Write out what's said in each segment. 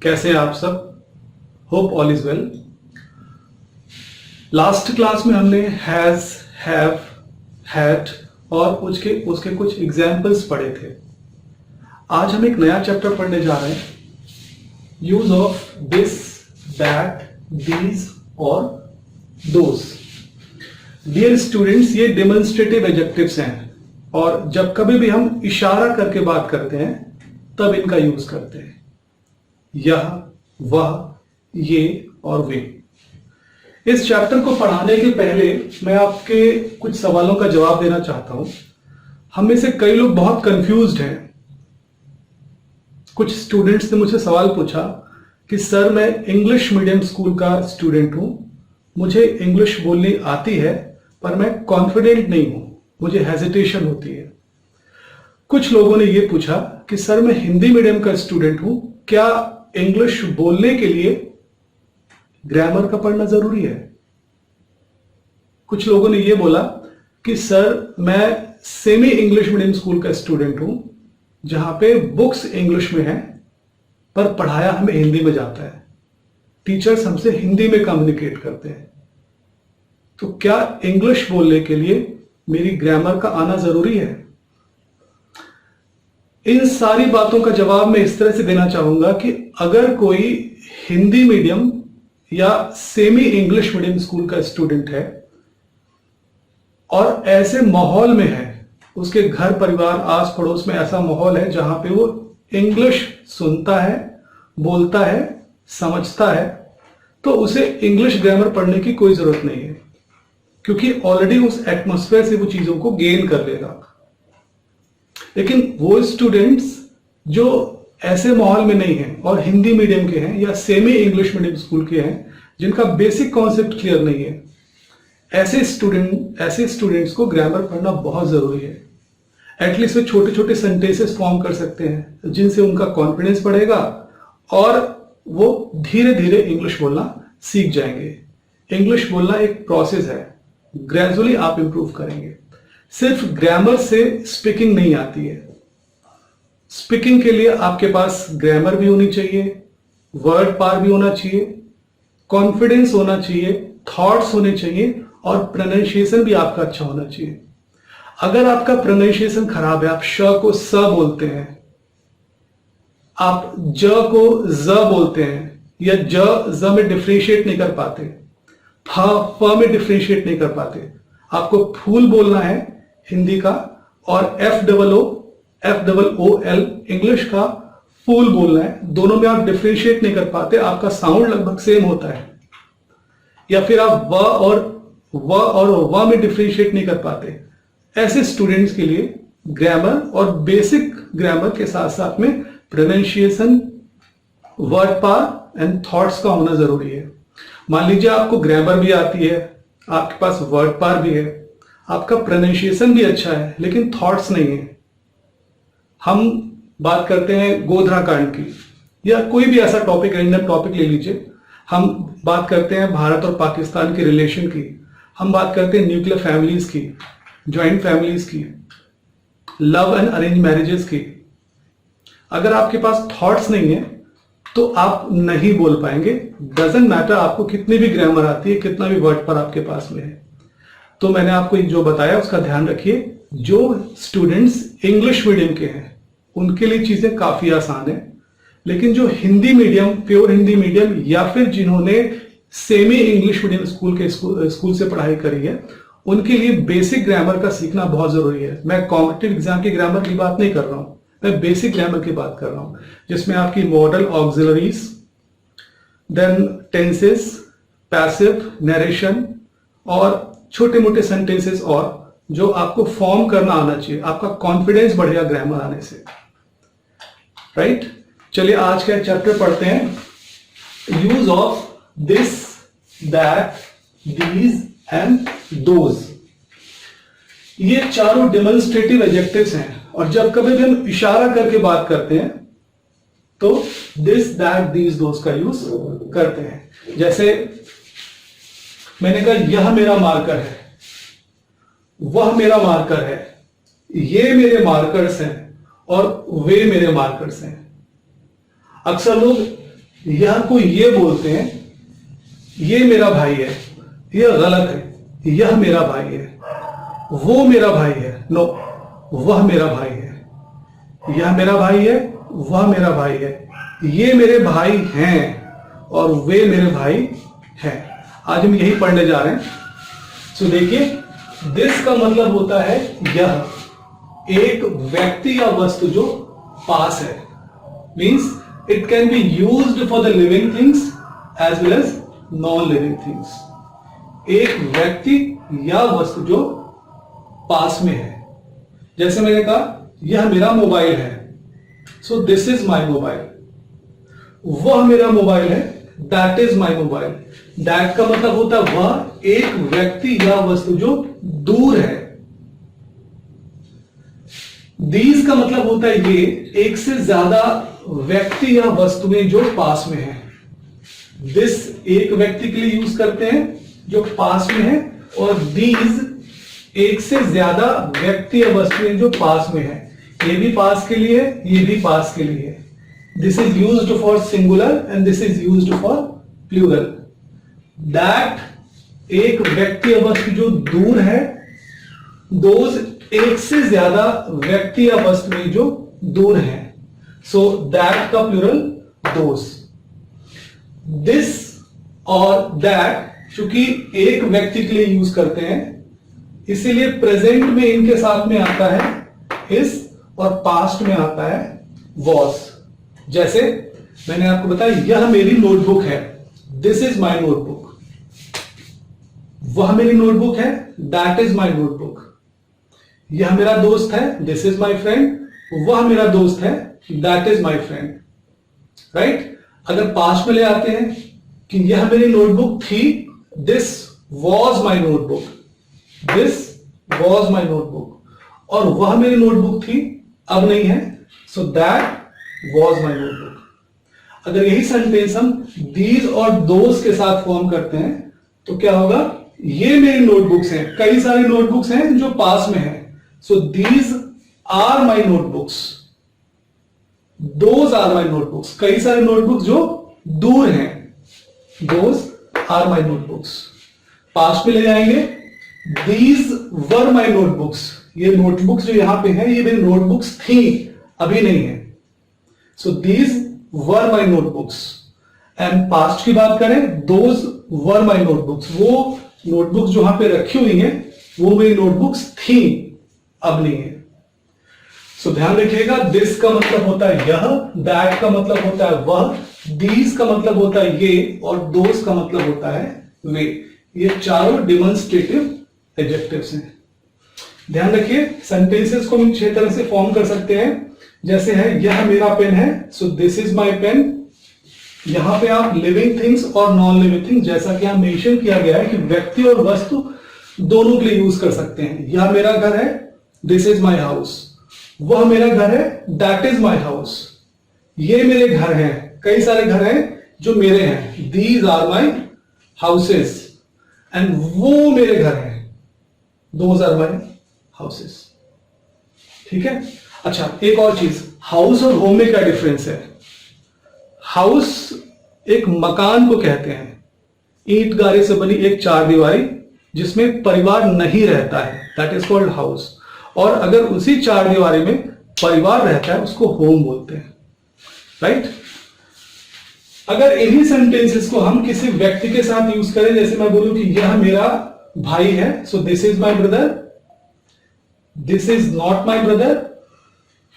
कैसे हैं आप सब? Hope all is well. Last class में हमने हैज, हैव, हैड और उसके कुछ एग्जाम्पल्स पढ़े थे। आज हम एक नया चैप्टर पढ़ने जा रहे हैं, use of this, that, these और दोज। डियर स्टूडेंट्स, ये डेमोन्स्ट्रेटिव एडजेक्टिव्स हैं और जब कभी भी हम इशारा करके बात करते हैं तब इनका यूज करते हैं। यह, वह, ये और वे। इस चैप्टर को पढ़ाने के पहले मैं आपके कुछ सवालों का जवाब देना चाहता हूं। हम में से कई लोग बहुत कंफ्यूज्ड हैं। कुछ स्टूडेंट्स ने मुझसे सवाल पूछा कि सर, मैं इंग्लिश मीडियम स्कूल का स्टूडेंट हूं, मुझे इंग्लिश बोलनी आती है पर मैं कॉन्फिडेंट नहीं हूं, मुझे हेजिटेशन होती है। कुछ लोगों ने यह पूछा कि सर, मैं हिंदी मीडियम का स्टूडेंट हूं, क्या इंग्लिश बोलने के लिए ग्रामर का पढ़ना जरूरी है? कुछ लोगों ने यह बोला कि सर, मैं सेमी इंग्लिश मीडियम स्कूल का स्टूडेंट हूं जहां पे बुक्स इंग्लिश में हैं पर पढ़ाया हमें हिंदी में जाता है, टीचर्स हमसे हिंदी में कम्युनिकेट करते हैं, तो क्या इंग्लिश बोलने के लिए मेरी ग्रामर का आना जरूरी है? इन सारी बातों का जवाब मैं इस तरह से देना चाहूंगा कि अगर कोई हिंदी मीडियम या सेमी इंग्लिश मीडियम स्कूल का स्टूडेंट है और ऐसे माहौल में है, उसके घर परिवार आस पड़ोस में ऐसा माहौल है जहां पे वो इंग्लिश सुनता है, बोलता है, समझता है, तो उसे इंग्लिश ग्रामर पढ़ने की कोई जरूरत नहीं है, क्योंकि ऑलरेडी उस एटमॉस्फेयर से वो चीजों को गेन कर लेगा। लेकिन वो स्टूडेंट्स जो ऐसे माहौल में नहीं हैं और हिंदी मीडियम के हैं या सेमी इंग्लिश मीडियम स्कूल के हैं, जिनका बेसिक कॉन्सेप्ट क्लियर नहीं है, ऐसे स्टूडेंट्स को ग्रामर पढ़ना बहुत जरूरी है। एटलीस्ट वे छोटे छोटे सेंटेंसेस फॉर्म कर सकते हैं जिनसे उनका कॉन्फिडेंस बढ़ेगा और वो धीरे धीरे इंग्लिश बोलना सीख जाएंगे। इंग्लिश बोलना एक प्रोसेस है, ग्रेजुअली आप इंप्रूव करेंगे। सिर्फ ग्रामर से स्पीकिंग नहीं आती है। स्पीकिंग के लिए आपके पास ग्रामर भी होनी चाहिए, वर्ड पार भी होना चाहिए, कॉन्फिडेंस होना चाहिए, थॉट्स होने चाहिए और प्रोनाउंसिएशन भी आपका अच्छा होना चाहिए। अगर आपका प्रोनाउंसिएशन खराब है, आप श को स बोलते हैं, आप ज को ज बोलते हैं या ज में डिफ्रेंशिएट नहीं कर पाते, फ में डिफ्रेंशिएट नहीं कर पाते, आपको फूल बोलना है हिंदी का और FOOL इंग्लिश का फूल बोलना है, दोनों में आप डिफ्रेंशिएट नहीं कर पाते, आपका साउंड लगभग सेम होता है। या फिर आप व और व में डिफ्रेंशिएट नहीं कर पाते। ऐसे स्टूडेंट्स के लिए ग्रामर और बेसिक ग्रामर के साथ साथ में pronunciation, word par and thoughts का होना जरूरी है। मान लीजिए आपको ग्रामर भी आती है, आपके पास वर्ड पार भी है, आपका प्रोनाउंसिएशन भी अच्छा है, लेकिन थॉट्स नहीं है। हम बात करते हैं गोधरा कांड की या कोई भी ऐसा टॉपिक, रैंडम टॉपिक ले लीजिए। हम बात करते हैं भारत और पाकिस्तान के रिलेशन की, हम बात करते हैं न्यूक्लियर फैमिलीज की, ज्वाइंट फैमिलीज की, लव एंड अरेंज मैरिजेस की। अगर आपके पास थॉट्स नहीं है तो आप नहीं बोल पाएंगे। डजंट मैटर आपको कितनी भी ग्रामर आती है, कितना भी वर्ड पर आपके पास में है। तो मैंने आपको जो बताया उसका ध्यान रखिए। जो स्टूडेंट्स इंग्लिश मीडियम के हैं उनके लिए चीजें काफी आसान है, लेकिन जो Hindi medium, pure Hindi medium या फिर जिन्होंने सेमी इंग्लिश मीडियम स्कूल से पढ़ाई करी है, उनके लिए बेसिक ग्रामर का सीखना बहुत जरूरी है। मैं कॉम्पिटिटिव एग्जाम की ग्रामर की बात नहीं कर रहा हूं, मैं बेसिक ग्रामर की बात कर रहा हूं, जिसमें आपकी modal, auxiliaries, then tenses, passive, narration और छोटे मोटे सेंटेंसेस और जो आपको फॉर्म करना आना चाहिए। आपका कॉन्फिडेंस बढ़ेगा ग्रामर आने से, राइट? चलिए आज का चैप्टर पढ़ते हैं, use of this, that, these and those. ये चारों डेमोन्स्ट्रेटिव एडजेक्टिव्स हैं और जब कभी भी हम इशारा करके बात करते हैं तो दिस, दैट, दीज, दोज का यूज करते हैं। जैसे मैंने कहा यह मेरा मार्कर है, वह मेरा मार्कर है, ये मेरे मार्कर्स हैं और वे मेरे मार्कर्स हैं। अक्सर लोग यह को ये बोलते हैं, ये मेरा भाई है, यह गलत है, यह मेरा भाई है, वो मेरा भाई है, नो, वह मेरा भाई है, यह मेरा भाई है, वह मेरा भाई है, ये मेरे भाई हैं और वे मेरे भाई हैं। आज हम यही पढ़ने जा रहे हैं। सो देखिए, दिस का मतलब होता है यह, एक व्यक्ति या वस्तु जो पास है, means it can be used for the living things as well as non living things. एक व्यक्ति या वस्तु जो पास में है, जैसे मैंने कहा यह मेरा मोबाइल है, so this is my mobile. वह मेरा मोबाइल है, that is my mobile. That का मतलब होता है वह, एक व्यक्ति या वस्तु जो दूर है। दीज का मतलब होता है ये, एक से ज्यादा व्यक्ति या वस्तुएं जो पास में है। दिस एक व्यक्ति के लिए यूज करते हैं जो पास में है, और दीज एक से ज्यादा व्यक्ति या वस्तुएं जो पास में है। ये भी पास के लिए, ये भी पास के लिए। This is used for singular and this is used for plural. That एक व्यक्ति या वस्तु जो दूर है, दोज एक से ज्यादा व्यक्ति या वस्तुएं जो दूर हैं। सो दैट का प्लूरल दोज। दिस और दैट चूंकि एक व्यक्ति के लिए यूज करते हैं, इसीलिए प्रेजेंट में इनके साथ में आता है इस, और पास्ट में आता है वॉज। जैसे मैंने आपको बताया यह मेरी नोटबुक है, दिस इज माई नोटबुक। वह मेरी नोटबुक है, दैट इज माई नोटबुक। यह मेरा दोस्त है, दिस इज माई फ्रेंड। वह मेरा दोस्त है, that is my friend. Right? अगर पास्ट में ले आते हैं कि यह मेरी नोटबुक थी, this was my notebook, this was my notebook. और वह मेरी नोटबुक थी, अब नहीं है, so that was my notebook. अगर यही सेंटेंस हम दीज और दोज के साथ फॉर्म करते हैं तो क्या होगा? ये मेरी नोटबुक्स हैं, कई सारी नोटबुक्स हैं जो पास में हैं, so these are my notebooks, those are my notebooks. कई सारे नोटबुक्स जो दूर हैं, those are my notebooks. Past में ले जाएंगे, दीज वर माई नोटबुक्स। ये नोटबुक्स जो यहां पे हैं, ये मेरी नोटबुक्स थी, अभी नहीं है, so these were my notebooks. And past की बात करें, दोज वर माई नोटबुक्स। वो नोटबुक्स जो यहां पे रखी हुई हैं, वो मेरी नोटबुक्स थी, अब नहीं है। सो ध्यान रखिएगा, दिस का मतलब होता है यह, दैट का मतलब होता है वह, दीज का मतलब होता है ये, और दोज का मतलब होता है वे। ये चारों डिमॉन्स्ट्रेटिव एडजेक्टिव्स हैं। ध्यान रखिए, सेंटेंसेस को हम 6 तरह से फॉर्म कर सकते हैं। जैसे है यह मेरा पेन है, so this is my pen. यहां पे आप लिविंग थिंग्स और नॉन लिविंग थिंग्स, जैसा कि यहां मेंशन किया गया है कि व्यक्ति और वस्तु दोनों के लिए यूज कर सकते हैं। यह मेरा घर है, दिस इज माई हाउस। वह मेरा घर है, दैट इज माई हाउस। ये मेरे घर हैं, कई सारे घर हैं जो मेरे हैं, these are my houses. And वो मेरे घर हैं, दोज आर माई हाउसेस। ठीक है? अच्छा, एक और चीज, हाउस और होम में क्या डिफरेंस है? हाउस एक मकान को कहते हैं, ईंट गारे से बनी एक चारदीवारी जिसमें परिवार नहीं रहता है, दैट इज कॉल्ड हाउस। और अगर उसी चारदीवारी में परिवार रहता है, उसको होम बोलते हैं। राइट? अगर इन्हीं सेंटेंसेस को हम किसी व्यक्ति के साथ यूज करें, जैसे मैं बोलूं कि यह मेरा भाई है, so this is my brother, this is not my brother,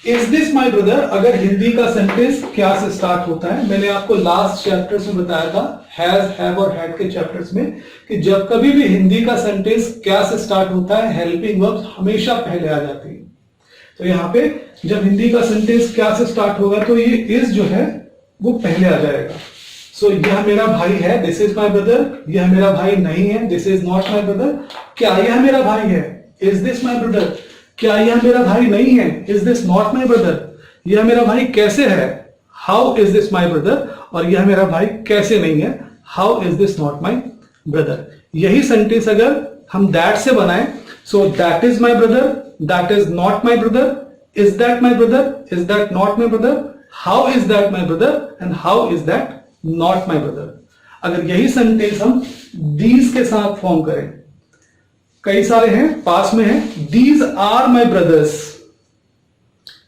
is this my brother. अगर हिंदी का सेंटेंस क्या से स्टार्ट होता है, मैंने आपको लास्ट चैप्टर्स में बताया था, हैज, हैव और हैड के चैप्टर्स में, कि जब कभी भी हिंदी का सेंटेंस क्या से स्टार्ट होता है, हेल्पिंग वर्ब्स हमेशा पहले आ जाती है। तो यहां पे जब हिंदी का सेंटेंस क्या से स्टार्ट होगा, तो ये इज जो है वो पहले आ जाएगा। सो यह मेरा भाई है, दिस इज माई ब्रदर। यह मेरा भाई नहीं है, this is not my brother. क्या यह मेरा भाई है? Is this my brother? क्या यह मेरा भाई नहीं है? Is this not my brother? यह मेरा भाई कैसे है? How is this my brother? और यह मेरा भाई कैसे नहीं है? How is this not my brother? यही सेंटेंस अगर हम दैट से बनाएं, so that is my brother, that is not my brother, is that my brother, is that not my brother, how is that my brother, and how is that not my brother. अगर यही sentence हम these के साथ form करें, कई सारे हैं, पास में है, these are my brothers,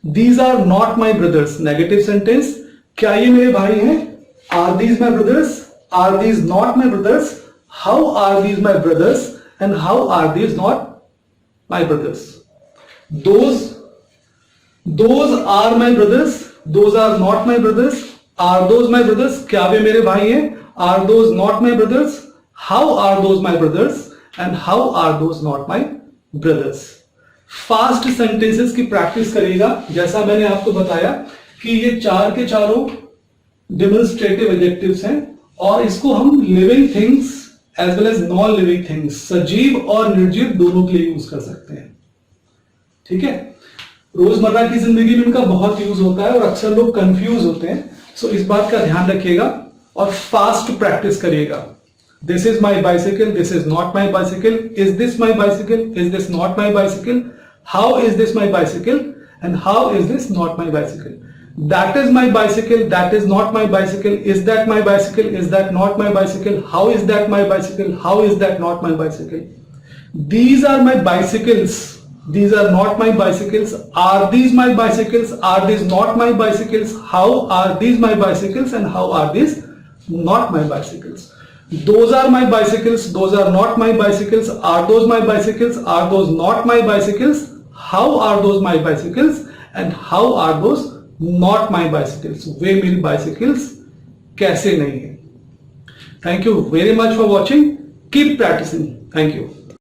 these are not my brothers, negative sentence, क्या ये मेरे भाई हैं? Are these my brothers? Are these not my brothers? How are these my brothers and how are these not my brothers? Those are my brothers, those are not my brothers, are those my brothers, क्या वे मेरे भाई हैं? Are those not my brothers? How are those my brothers and how are those not my brothers? Fast sentences की practice करिएगा। जैसा मैंने आपको बताया कि ये चार के चारों डेमोन्स्ट्रेटिव एडजेक्टिव्स हैं और इसको हम living things as well as non living things, सजीव और निर्जीव दोनों के लिए यूज कर सकते हैं। ठीक है, रोजमर्रा की जिंदगी में इनका बहुत यूज होता है और अक्सर लोग कंफ्यूज होते हैं। सो इस बात का ध्यान रखिएगा और फास्ट प्रैक्टिस करिएगा। This is my bicycle, this is not my bicycle, is this my bicycle, is this not my bicycle, how is this my bicycle and how is this not my bicycle, that is my bicycle, that is not my bicycle, is that my bicycle, is that not my bicycle, how is that my bicycle, how is that not my bicycle, these are my bicycles, these are not my bicycles, are these my bicycles, are these not my bicycles, how are these my bicycles and how are these not my bicycles, those are my bicycles, those are not my bicycles, are those my bicycles, are those not my bicycles, how are those my bicycles and how are those not my bicycles, वे मेरी bicycles कैसे नहीं है। Thank you very much for watching, keep practicing, thank you।